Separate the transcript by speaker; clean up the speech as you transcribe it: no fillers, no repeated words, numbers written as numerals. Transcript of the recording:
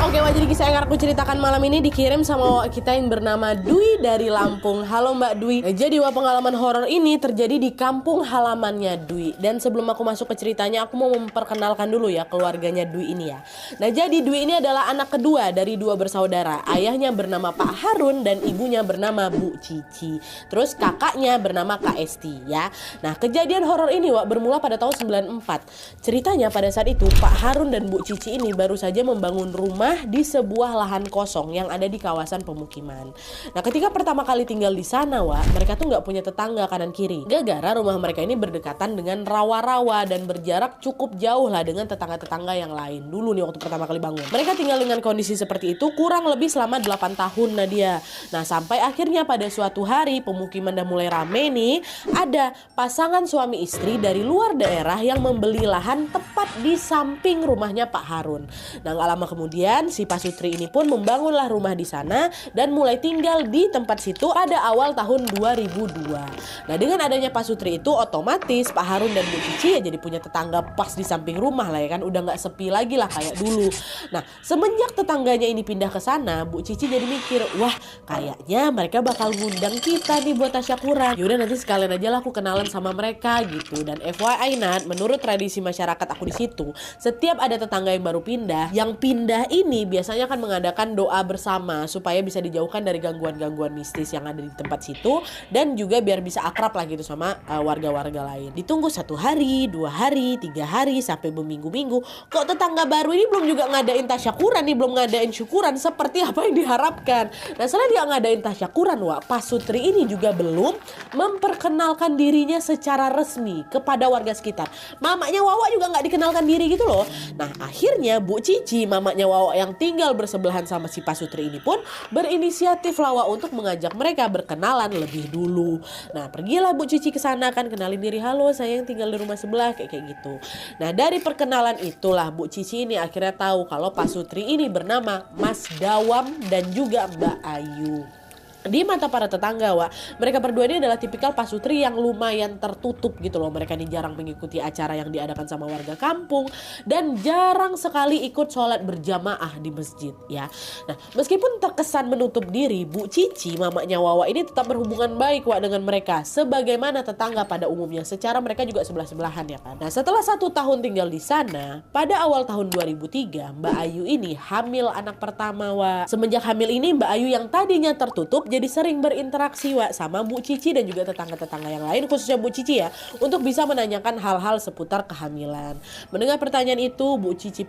Speaker 1: Oke, Wak, jadi kisah yang akan aku ceritakan malam ini dikirim sama Wak kita yang bernama Dwi dari Lampung. Halo Mbak Dwi. Jadi Wak, pengalaman horor ini terjadi di kampung halamannya Dwi. Dan sebelum aku masuk ke ceritanya, aku mau memperkenalkan dulu ya keluarganya Dwi ini ya. Nah, jadi Dwi ini adalah anak kedua dari dua bersaudara. Ayahnya bernama Pak Harun dan ibunya bernama Bu Cici. Terus kakaknya bernama Kak Esti ya. Nah, kejadian horor ini Wak bermula pada tahun 94. Ceritanya pada saat itu Pak Harun dan Bu Cici ini baru saja membangun rumah di sebuah lahan kosong yang ada di kawasan pemukiman. Nah, ketika pertama kali tinggal di sana, Wak, mereka tuh nggak punya tetangga kanan kiri. Gara-gara rumah mereka ini berdekatan dengan rawa-rawa dan berjarak cukup jauh lah dengan tetangga-tetangga yang lain. Dulu nih waktu pertama kali bangun. Mereka tinggal dengan kondisi seperti itu kurang lebih selama 8 tahun Nadia. Nah, sampai akhirnya pada suatu hari pemukiman udah mulai rame nih, ada pasangan suami istri dari luar daerah yang membeli lahan tepat di samping rumahnya Pak Harun. Nah, gak lama kemudian si Pak Sutri ini pun membangunlah rumah di sana dan mulai tinggal di tempat situ pada awal tahun 2002. Nah, dengan adanya Pak Sutri itu otomatis Pak Harun dan Bu Cici ya jadi punya tetangga pas di samping rumah lah ya kan, udah gak sepi lagi lah kayak dulu. Nah, semenjak tetangganya ini pindah ke sana, Bu Cici jadi mikir, wah kayaknya mereka bakal ngundang kita nih buat tasyakuran. Yaudah nanti sekalian aja lah aku kenalan sama mereka gitu. Dan FYI Nat, menurut tradisi masyarakat aku di situ, setiap ada tetangga yang baru pindah, yang pindah ini biasanya akan mengadakan doa bersama supaya bisa dijauhkan dari gangguan-gangguan mistis yang ada di tempat situ dan juga biar bisa akrab lah gitu sama warga-warga lain. Ditunggu 1 hari, 2 hari, 3 hari sampai berminggu-minggu. Kok tetangga baru ini belum juga ngadain tasyakuran nih, belum ngadain syukuran seperti apa yang diharapkan. Nah, setelah dia ngadain tasyakuran, Wak, Pak Sutri ini juga belum memperkenalkan dirinya secara resmi kepada warga sekitar. Mamanya Wawa juga nggak dikenalkan diri gitu loh. Nah, akhirnya Bu Cici, mamanya Wawa yang tinggal bersebelahan sama si Pak Sutri ini pun berinisiatif Wawa untuk mengajak mereka berkenalan lebih dulu. Nah, pergilah Bu Cici ke sana kan, kenalin diri, halo saya yang tinggal di rumah sebelah kayak gitu. Nah, dari perkenalan itulah Bu Cici ini akhirnya tahu kalau Pak Sutri ini bernama Mas Dawam dan juga Mbak Ayu. Di mata para tetangga, Wak, mereka berdua ini adalah tipikal Pak Sutri yang lumayan tertutup gitu loh. Mereka ini jarang mengikuti acara yang diadakan sama warga kampung dan jarang sekali ikut sholat berjamaah di masjid ya. Nah, meskipun terkesan menutup diri, Bu Cici, mamanya Wawa ini tetap berhubungan baik, Wak, dengan mereka sebagaimana tetangga pada umumnya. Secara mereka juga sebelah-sebelahan ya kan. Nah, setelah 1 tahun tinggal di sana, pada awal tahun 2003, Mbak Ayu ini hamil anak pertama, Wak. Semenjak hamil ini, Mbak Ayu yang tadinya tertutup jadi sering berinteraksi, Wak, sama Bu Cici dan juga tetangga-tetangga yang lain, khususnya Bu Cici ya, untuk bisa menanyakan hal-hal seputar kehamilan. Mendengar pertanyaan itu, Bu Cici